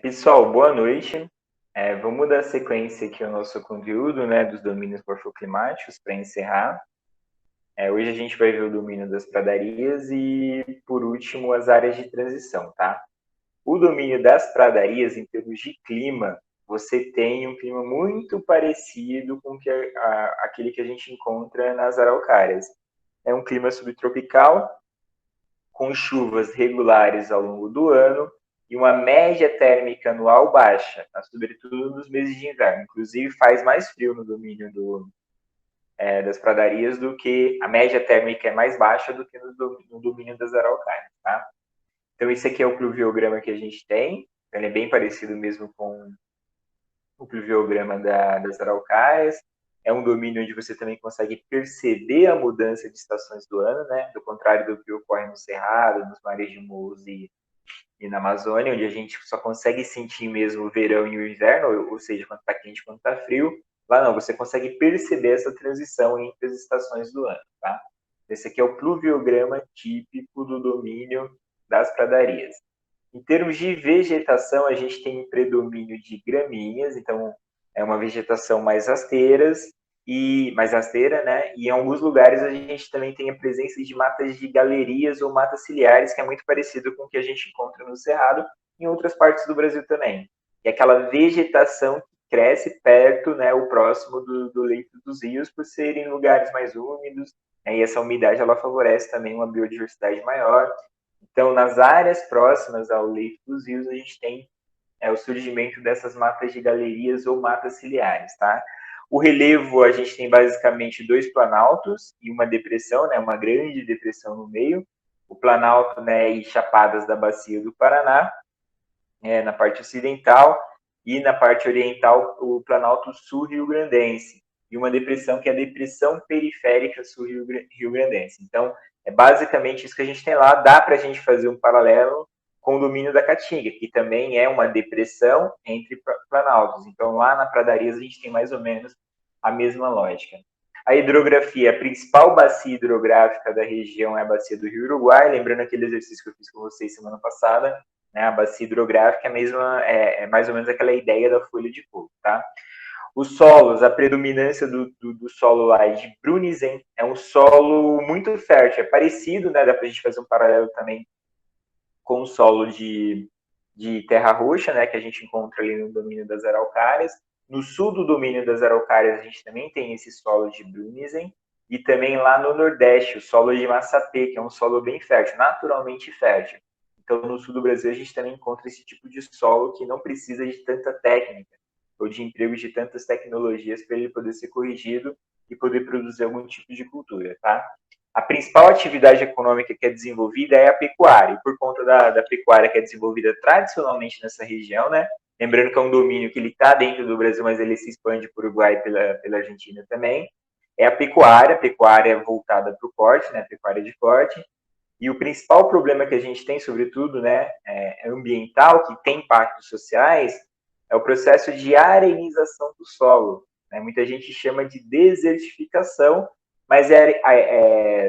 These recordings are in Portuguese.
Pessoal, boa noite. Vamos dar sequência aqui ao nosso conteúdo, né, dos domínios morfoclimáticos para encerrar. Hoje a gente vai ver o domínio das pradarias e, por último, as áreas de transição, tá? O domínio das pradarias, em termos de clima, você tem um clima muito parecido com aquele que a gente encontra nas araucárias. É um clima subtropical, com chuvas regulares ao longo do ano e uma média térmica anual baixa, sobretudo nos meses de inverno. Inclusive, faz mais frio no domínio das pradarias do que a média térmica é mais baixa do que no domínio das araucárias. Tá? Então, esse aqui é o pluviograma que a gente tem. Ele é bem parecido mesmo com o pluviograma das araucárias. É um domínio onde você também consegue perceber a mudança de estações do ano, né? Do contrário do que ocorre no Cerrado, nos mares de Morros e na Amazônia, onde a gente só consegue sentir mesmo o verão e o inverno, ou seja, quando está quente e quando está frio. Lá não, você consegue perceber essa transição entre as estações do ano, tá? Esse aqui é o pluviograma típico do domínio das pradarias. Em termos de vegetação, a gente tem um predomínio de gramíneas, então é uma vegetação mais rasteira, né? E em alguns lugares a gente também tem a presença de matas de galerias ou matas ciliares, que é muito parecido com o que a gente encontra no Cerrado, em outras partes do Brasil também. E aquela vegetação que cresce perto, né, o próximo do leito dos rios, por serem lugares mais úmidos, né, e essa umidade ela favorece também uma biodiversidade maior. Então, nas áreas próximas ao leito dos rios, a gente tem o surgimento dessas matas de galerias ou matas ciliares, tá? O relevo, a gente tem basicamente dois planaltos e uma depressão, né, uma grande depressão no meio. O planalto, né, e chapadas da bacia do Paraná, na parte ocidental, e na parte oriental, o planalto sul-rio-grandense, e uma depressão que é a depressão periférica sul-rio-grandense. Então, é basicamente isso que a gente tem lá. Dá para a gente fazer um paralelo com o domínio da Caatinga, que também é uma depressão entre planaltos. Então, lá na Pradarias, a gente tem mais ou menos a mesma lógica. A hidrografia, a principal bacia hidrográfica da região é a bacia do Rio Uruguai, lembrando aquele exercício que eu fiz com vocês semana passada, né? A bacia hidrográfica é mais ou menos aquela ideia da folha de coco, tá? Os solos, a predominância do solo lá é de Brunizen, é um solo muito fértil, é parecido, né? Dá pra gente fazer um paralelo também com o solo de terra roxa, né? Que a gente encontra ali no domínio das araucárias. No sul do domínio das araucárias, a gente também tem esse solo de Brunizen, e também lá no Nordeste, o solo de Massapê, que é um solo bem fértil, naturalmente fértil. Então, no sul do Brasil, a gente também encontra esse tipo de solo que não precisa de tanta técnica ou de emprego de tantas tecnologias para ele poder ser corrigido e poder produzir algum tipo de cultura, tá? A principal atividade econômica que é desenvolvida é a pecuária, e por conta da pecuária que é desenvolvida tradicionalmente nessa região, né? Lembrando que é um domínio que ele está dentro do Brasil, mas ele se expande por Uruguai e pela Argentina também. É a pecuária voltada para o corte, né? A pecuária de corte. E o principal problema que a gente tem, sobretudo, né, ambiental, que tem impactos sociais, é o processo de arenização do solo. Né? Muita gente chama de desertificação, mas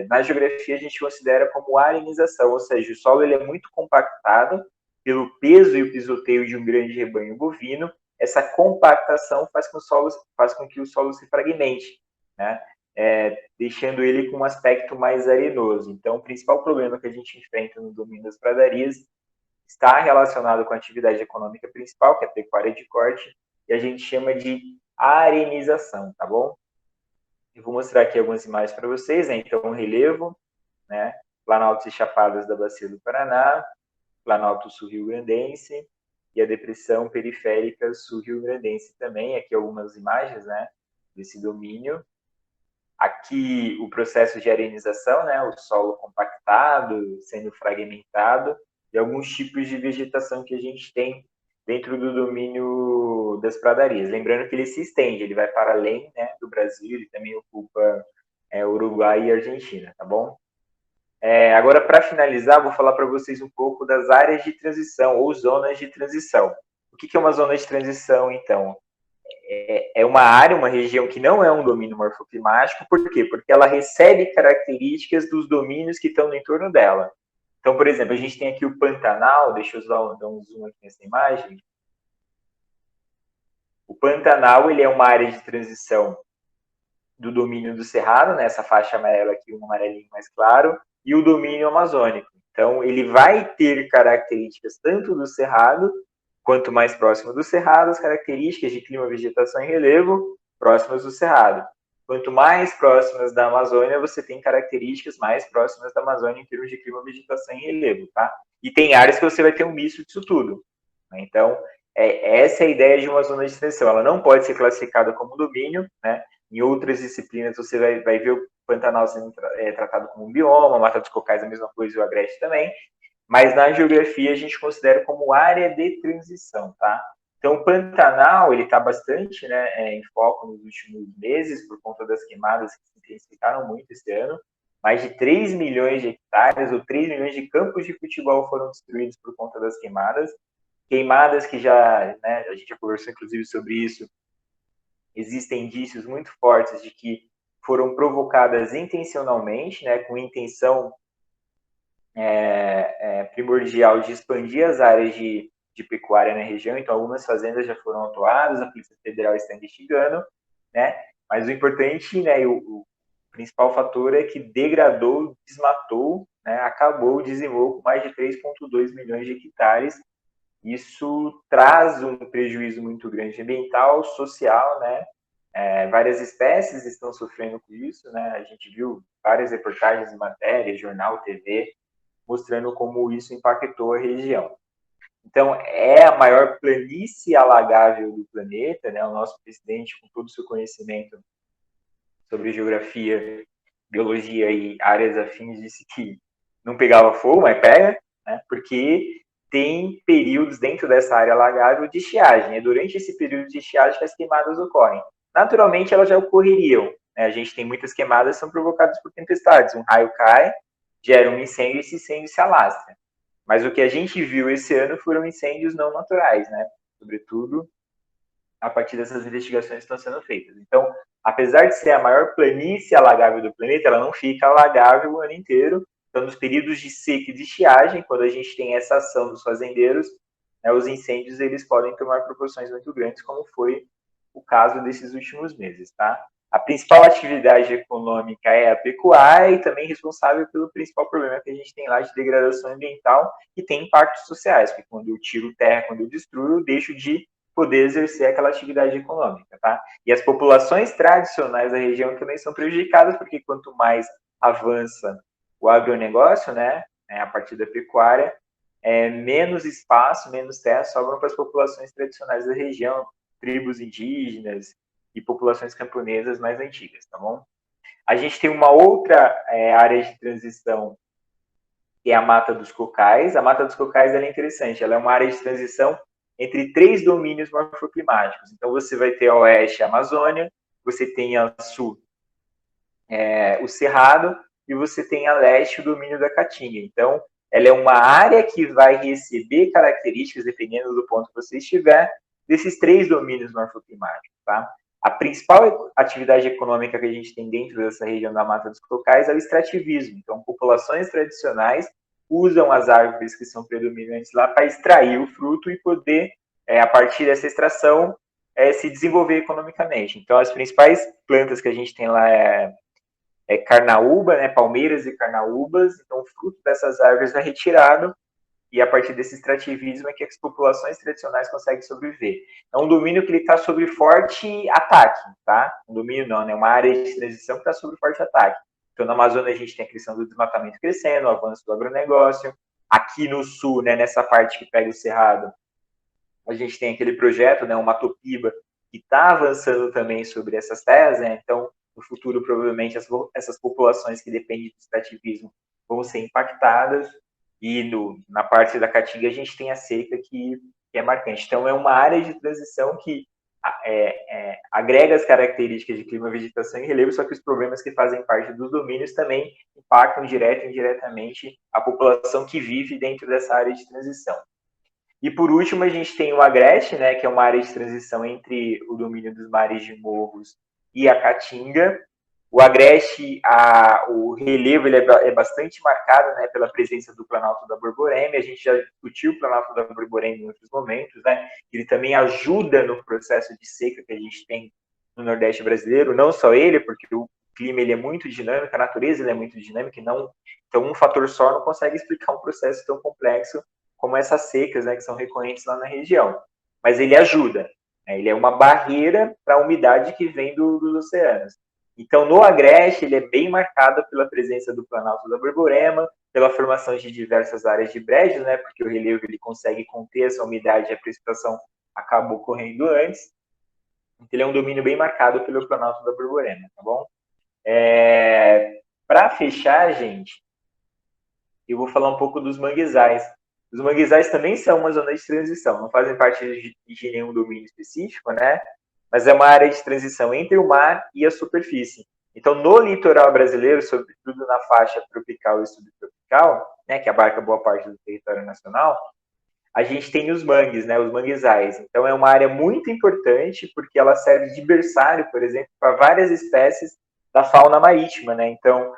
na geografia a gente considera como arenização, ou seja, o solo ele é muito compactado pelo peso e o pisoteio de um grande rebanho bovino. Essa compactação faz com que o solo se fragmente, né? Deixando ele com um aspecto mais arenoso. Então, o principal problema que a gente enfrenta no domínio das pradarias está relacionado com a atividade econômica principal, que é a pecuária de corte, e a gente chama de arenização, tá bom? Eu vou mostrar aqui algumas imagens para vocês, né? Então, o relevo, né? Planaltos e chapadas da bacia do Paraná, Planalto sul-rio-grandense e a depressão periférica sul-rio-grandense também. Aqui algumas imagens, né? Desse domínio. Aqui o processo de arenização, né, o solo compactado, sendo fragmentado, e alguns tipos de vegetação que a gente tem dentro do domínio das pradarias. Lembrando que ele se estende, ele vai para além, né, do Brasil, ele também ocupa Uruguai e Argentina, tá bom? Agora, para finalizar, vou falar para vocês um pouco das áreas de transição ou zonas de transição. O que é uma zona de transição, então? É uma área, uma região que não é um domínio morfoclimático, por quê? Porque ela recebe características dos domínios que estão no entorno dela. Então, por exemplo, a gente tem aqui o Pantanal, deixa eu dar um zoom aqui nessa imagem. O Pantanal, ele é uma área de transição do domínio do Cerrado, né, essa faixa amarela aqui, um amarelinho mais claro, e o domínio amazônico. Então, ele vai ter características tanto do Cerrado, quanto mais próximo do Cerrado, as características de clima, vegetação e relevo próximas do Cerrado. Quanto mais próximas da Amazônia, você tem características mais próximas da Amazônia em termos de clima, vegetação e relevo, tá? E tem áreas que você vai ter um misto disso tudo. Né? Então, essa é a ideia de uma zona de extensão. Ela não pode ser classificada como domínio, né? Em outras disciplinas, você vai ver o Pantanal sendo tratado como um bioma, a Mata dos Cocais a mesma coisa e o Agreste também, mas na geografia a gente considera como área de transição, tá? Então, o Pantanal, ele está bastante, né, em foco nos últimos meses, por conta das queimadas que se intensificaram muito esse ano. Mais de 3 milhões de hectares, ou 3 milhões de campos de futebol foram destruídos por conta das queimadas. Queimadas que já, né, a gente já conversou inclusive sobre isso, existem indícios muito fortes de que foram provocadas intencionalmente, né, com intenção primordial de expandir as áreas de pecuária na região. Então, algumas fazendas já foram autuadas, a Polícia Federal está investigando, né? Mas o importante, né, o principal fator é que degradou, desmatou, né, acabou, dizimou com mais de 3,2 milhões de hectares. Isso traz um prejuízo muito grande ambiental, social, né? Várias espécies estão sofrendo com isso, né? A gente viu várias reportagens em matérias, jornal, TV, mostrando como isso impactou a região. Então, é a maior planície alagável do planeta, né? O nosso presidente, com todo o seu conhecimento sobre geografia, biologia e áreas afins, disse que não pegava fogo, mas pega, né? Porque tem períodos dentro dessa área alagável de estiagem. É durante esse período de estiagem que as queimadas ocorrem. Naturalmente, elas já ocorreriam. Né? A gente tem muitas queimadas que são provocadas por tempestades. Um raio cai, gera um incêndio e esse incêndio se alastra. Mas o que a gente viu esse ano foram incêndios não naturais, né? Sobretudo a partir dessas investigações que estão sendo feitas. Então, apesar de ser a maior planície alagável do planeta, ela não fica alagável o ano inteiro. Então, nos períodos de seca e de estiagem, quando a gente tem essa ação dos fazendeiros, né, os incêndios eles podem tomar proporções muito grandes, como foi o caso desses últimos meses, tá? A principal atividade econômica é a pecuária e também responsável pelo principal problema que a gente tem lá de degradação ambiental e tem impactos sociais, porque quando eu tiro terra, quando eu destruo, eu deixo de poder exercer aquela atividade econômica, tá? E as populações tradicionais da região também são prejudicadas, porque quanto mais avança o agronegócio, né, a partir da pecuária, menos espaço, menos terra sobram para as populações tradicionais da região, tribos indígenas e populações camponesas mais antigas, tá bom? A gente tem uma outra área de transição, que é a Mata dos Cocais. A Mata dos Cocais ela é interessante, ela é uma área de transição entre 3 domínios morfoclimáticos. Então, você vai ter a oeste a Amazônia, você tem a sul o Cerrado, e você tem a leste o domínio da Caatinga. Então, ela é uma área que vai receber características, dependendo do ponto que você estiver, desses 3 domínios morfoclimáticos. Tá? A principal atividade econômica que a gente tem dentro dessa região da Mata dos Cocais é o extrativismo. Então, populações tradicionais usam as árvores que são predominantes lá para extrair o fruto e poder, a partir dessa extração, se desenvolver economicamente. Então, as principais plantas que a gente tem lá carnaúba, né, palmeiras e carnaúbas. Então, o fruto dessas árvores é retirado e a partir desse extrativismo é que as populações tradicionais conseguem sobreviver. É um domínio que ele está sob forte ataque, tá? Um domínio não, né? Uma área de transição que está sob forte ataque. Então, na Amazônia, a gente tem a questão do desmatamento crescendo, o avanço do agronegócio. Aqui no sul, né, nessa parte que pega o Cerrado, a gente tem aquele projeto, né, o Matopiba, que está avançando também sobre essas terras, né? Então, no futuro, provavelmente, essas populações que dependem do extrativismo vão ser impactadas. E na parte da Caatinga, a gente tem a seca que é marcante. Então, é uma área de transição que agrega as características de clima, vegetação e relevo, só que os problemas que fazem parte dos domínios também impactam direto e indiretamente a população que vive dentro dessa área de transição. E por último, a gente tem o Agreste, né, que é uma área de transição entre o domínio dos mares de Morros e a Caatinga. O Agreste, o relevo ele é bastante marcado, né, pela presença do Planalto da Borborema. A gente já discutiu o Planalto da Borborema em outros momentos, né? Ele também ajuda no processo de seca que a gente tem no Nordeste brasileiro. Não só ele, porque o clima ele é muito dinâmico, a natureza ele é muito dinâmica, e não, então um fator só não consegue explicar um processo tão complexo como essas secas, né, que são recorrentes lá na região. Mas ele ajuda, né? Ele é uma barreira para a umidade que vem dos oceanos. Então, no Agreste, ele é bem marcado pela presença do Planalto da Borborema, pela formação de diversas áreas de brejos, né, porque o relevo ele consegue conter essa umidade e a precipitação acaba ocorrendo antes. Então, ele é um domínio bem marcado pelo Planalto da Borborema, tá bom? Para fechar, gente, eu vou falar um pouco dos manguezais. Os manguezais também são uma zona de transição, não fazem parte de nenhum domínio específico, né? Mas é uma área de transição entre o mar e a superfície. Então, no litoral brasileiro, sobretudo na faixa tropical e subtropical, né, que abarca boa parte do território nacional, a gente tem os mangues, né, os manguezais. Então, é uma área muito importante porque ela serve de berçário, por exemplo, para várias espécies da fauna marítima, né? Então,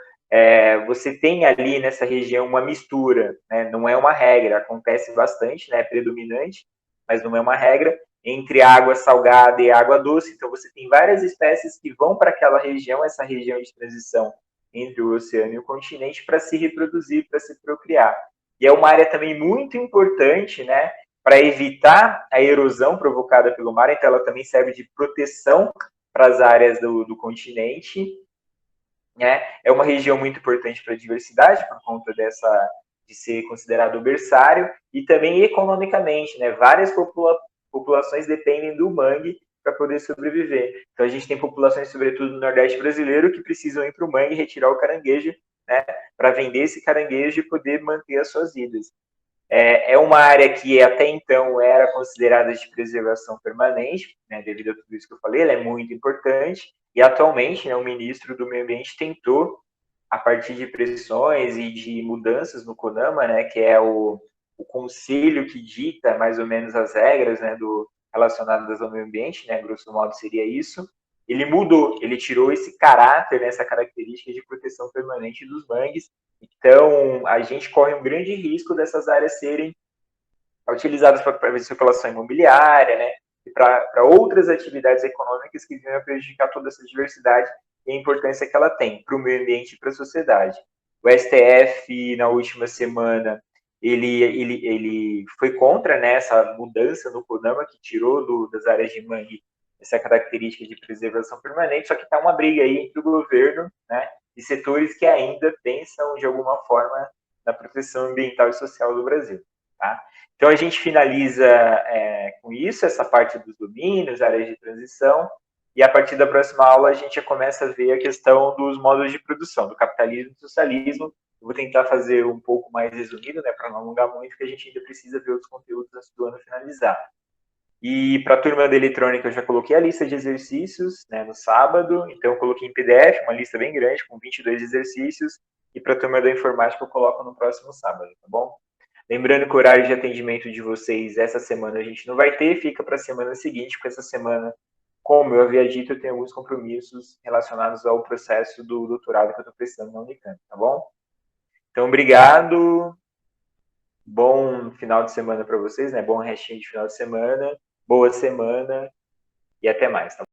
você tem ali nessa região uma mistura, né? Não é uma regra, acontece bastante, né? É predominante, mas não é uma regra, entre água salgada e água doce. Então, você tem várias espécies que vão para aquela região, essa região de transição entre o oceano e o continente, para se reproduzir, para se procriar. E é uma área também muito importante, né, para evitar a erosão provocada pelo mar, então ela também serve de proteção para as áreas do continente, né? É uma região muito importante para a diversidade, por conta de ser considerado berçário, e também economicamente, né? Várias populações dependem do mangue para poder sobreviver. Então a gente tem populações, sobretudo no Nordeste brasileiro, que precisam ir para o mangue retirar o caranguejo, né? Para vender esse caranguejo e poder manter as suas vidas. É uma área que até então era considerada de preservação permanente, né, devido a tudo isso que eu falei, ela é muito importante, e atualmente, né, o ministro do Meio Ambiente tentou, a partir de pressões e de mudanças no CONAMA, né, que é o conselho que dita mais ou menos as regras, né, relacionadas ao meio ambiente, né, grosso modo seria isso, ele mudou, ele tirou esse caráter, né, essa característica de proteção permanente dos mangues. Então, a gente corre um grande risco dessas áreas serem utilizadas para circulação imobiliária, né, e para outras atividades econômicas que venham a prejudicar toda essa diversidade e a importância que ela tem para o meio ambiente e para a sociedade. O STF, na última semana, ele foi contra, né, essa mudança no CONAMA, que tirou das áreas de mangue essa característica de preservação permanente, só que está uma briga aí entre o governo, né, e setores que ainda pensam, de alguma forma, na proteção ambiental e social do Brasil. Tá? Então, a gente finaliza com isso, essa parte dos domínios, áreas de transição, e a partir da próxima aula a gente já começa a ver a questão dos modos de produção, do capitalismo e socialismo. Eu vou tentar fazer um pouco mais resumido, né, para não alongar muito, porque a gente ainda precisa ver outros conteúdos antes do ano finalizar. E para a turma da eletrônica eu já coloquei a lista de exercícios, né, no sábado, então eu coloquei em PDF, uma lista bem grande, com 22 exercícios, e para a turma da informática eu coloco no próximo sábado, tá bom? Lembrando que o horário de atendimento de vocês essa semana a gente não vai ter, fica para a semana seguinte, porque essa semana, como eu havia dito, eu tenho alguns compromissos relacionados ao processo do doutorado que eu estou prestando na Unicamp, tá bom? Então, obrigado, bom final de semana para vocês, né? Bom restinho de final de semana, boa semana e até mais, tá?